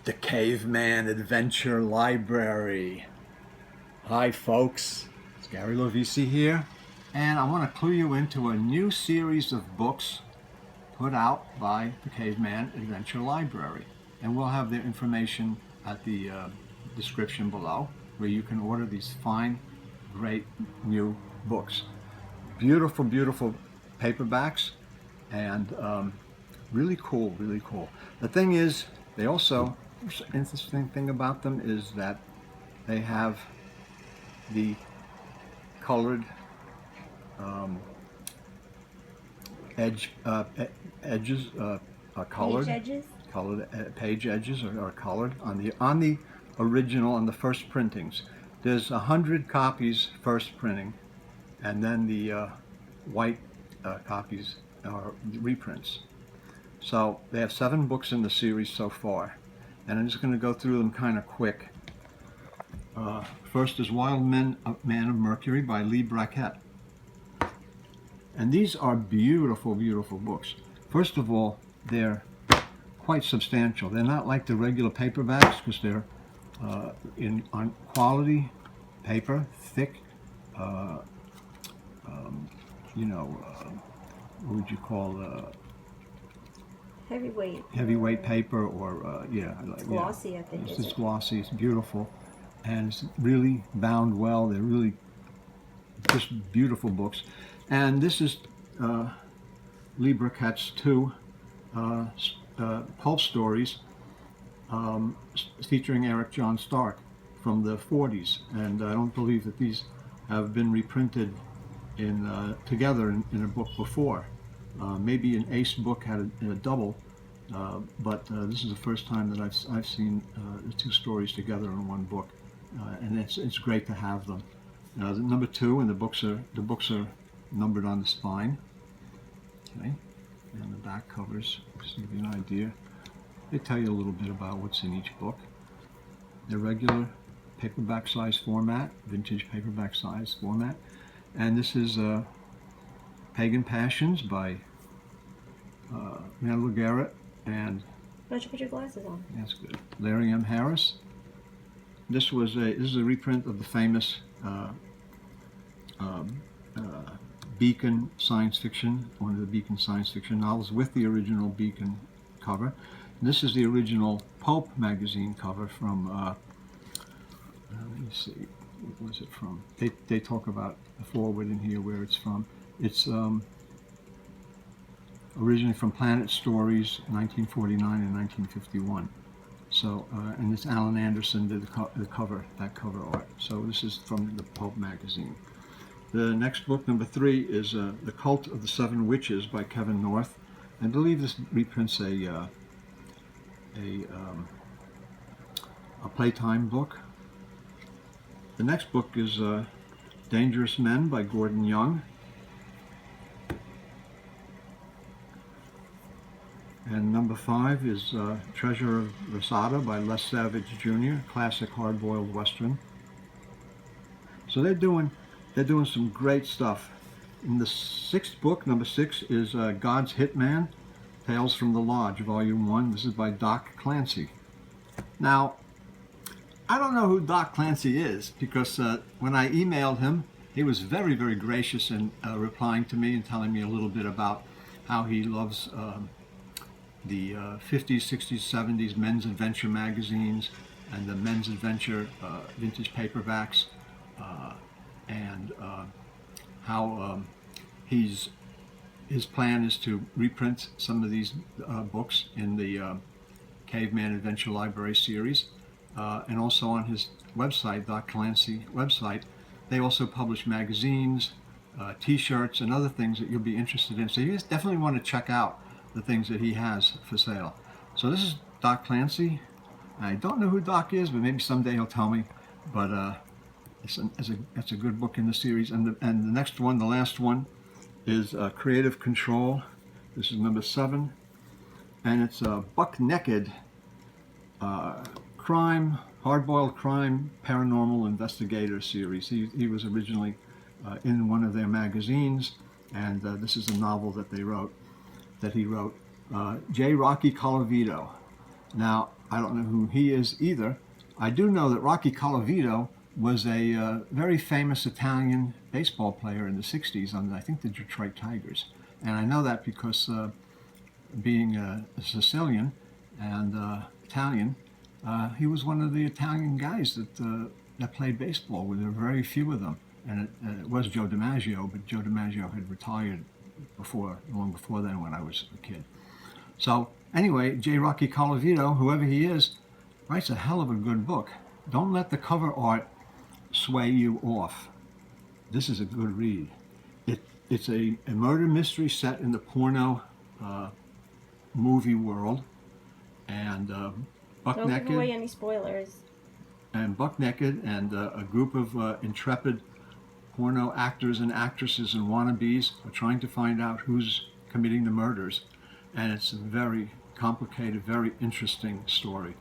The Caveman Adventure Library. Hi folks, it's Gary Lovisi here, and I want to clue you into a new series of books put out by the Caveman Adventure Library. And we'll have their information at the description below, where you can order these fine, great new books. Beautiful, beautiful paperbacks, and really cool, really cool. The thing is, they also, interesting thing about them is that they have the colored edges are colored. Page edges? Colored page edges are colored on the original, on the first printings. There's 100 copies first printing, and then the white copies are reprints. So they have 7 books in the series so far, and I'm just going to go through them kind of quick. First is Wild Man of Mercury by Lee Brackett. And these are beautiful, beautiful books. First of all, they're quite substantial. They're not like the regular paperbacks because they're on quality paper, thick, what would you call heavyweight paper, or it's glossy. I think it's glossy. It's beautiful, and it's really bound well. They're really just beautiful books. And this is Lee Brackett's 2 pulp stories featuring Eric John Stark from the 40s, and I don't believe that these have been reprinted together in a book before. Maybe an Ace book had a double, but this is the first time that I've seen the 2 stories together in one book, and it's great to have them. Number 2, and the books are numbered on the spine. Okay, and the back covers, just to give you an idea, they tell you a little bit about what's in each book. They're regular paperback size format, vintage paperback size format, and this is Pagan Passions by Mandel Garrett and, why don't you put your glasses on? that's good, Larry M. Harris. This is a reprint of the famous Beacon science fiction, one of the Beacon science fiction novels with the original Beacon cover. And this is the original Pulp magazine cover from, let me see, what was it from? They talk about the forward in here where it's from. It's originally from Planet Stories, 1949 and 1951. So, and it's Alan Anderson did the cover art. So this is from the Pulp magazine. The next book, number 3, is The Cult of the 7 Witches by Kevin North. I believe this reprints a Playtime book. The next book is Dangerous Men by Gordon Young. And number 5 is Treasure of Rosada by Les Savage Jr., classic hard-boiled Western. So they're doing some great stuff. In the 6th book, number 6, is God's Hitman, Tales from the Lodge, Volume 1. This is by Doc Clancy. Now, I don't know who Doc Clancy is, because when I emailed him, he was very, very gracious in replying to me and telling me a little bit about how he loves the 50s, 60s, 70s men's adventure magazines and the men's adventure vintage paperbacks, and how his plan is to reprint some of these books in the Caveman Adventure Library series, and also on his website, Doc Clancy website, they also publish magazines, t-shirts, and other things that you'll be interested in. So you just definitely want to check out the things that he has for sale. So this is Doc Clancy. I don't know who Doc is, but maybe someday he'll tell me. But it's a good book in the series. And the next one, the last one, is Creative Control. This is number 7, and it's a buck-naked crime, hard-boiled crime, paranormal investigator series. He was originally in one of their magazines, and this is a novel that he wrote. J. Rocky Colavito. Now, I don't know who he is either. I do know that Rocky Colavito was a very famous Italian baseball player in the 60s on, I think, the Detroit Tigers. And I know that because being a Sicilian and Italian, he was one of the Italian guys that played baseball. There were very few of them. And it was Joe DiMaggio, but Joe DiMaggio had retired long before then when I was a kid. So anyway, J. Rocky Colavito, whoever he is, writes a hell of a good book. Don't let the cover art sway you off. This is a good read. It's a murder mystery set in the porno movie world, and Buck Don't give away Naked any spoilers. and a group of intrepid porno actors and actresses and wannabes are trying to find out who's committing the murders, and it's a very complicated, very interesting story.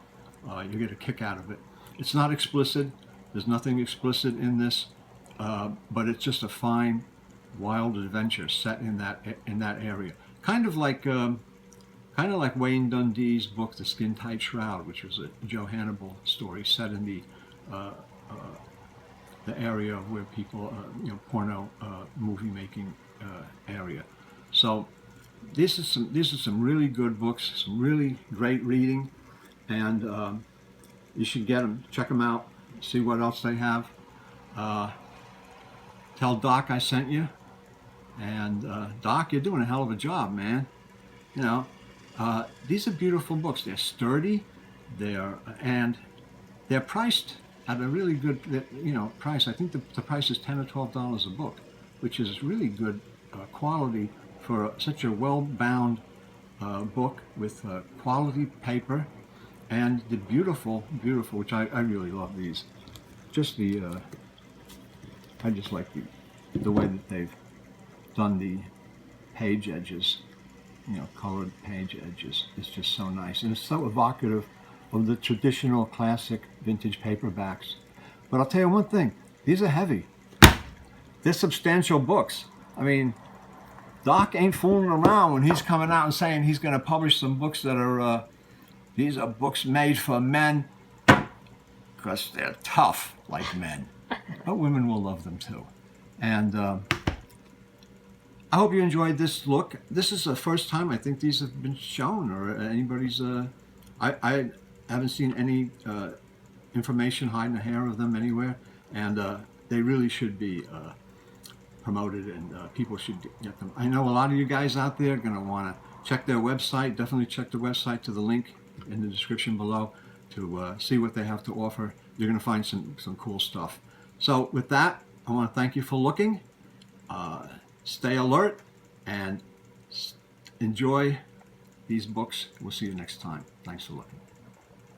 You get a kick out of it. It's not explicit. There's nothing explicit in this, but it's just a fine, wild adventure set in that area. Kind of like Wayne Dundee's book, The Skin Tight Shroud, which was a Joe Hannibal story set in the area where people, porno movie making area. So these are some really good books, some really great reading, and you should get them. Check them out. See what else they have. Tell Doc I sent you. And Doc, you're doing a hell of a job, man. These are beautiful books. They're sturdy. And they're priced at a really good, price. I think the price is $10 or $12 a book, which is really good quality for such a well-bound book with quality paper and the beautiful, which I really love these. Just I just like the way that they've done the page edges, colored page edges. It's just so nice, and it's so evocative of the traditional classic vintage paperbacks. But I'll tell you one thing, these are heavy. They're substantial books. I mean, Doc ain't fooling around when he's coming out and saying he's going to publish some books that are, these are books made for men, because they're tough like men. But women will love them too. And I hope you enjoyed this look. This is the first time I think these have been shown, or anybody's, I haven't seen any information hiding a hair of them anywhere, and they really should be promoted, and people should get them. I know a lot of you guys out there are going to want to check their website. Definitely check the website to the link in the description below to see what they have to offer. You're going to find some cool stuff. So with that, I want to thank you for looking. Stay alert and enjoy these books. We'll see you next time. Thanks for looking.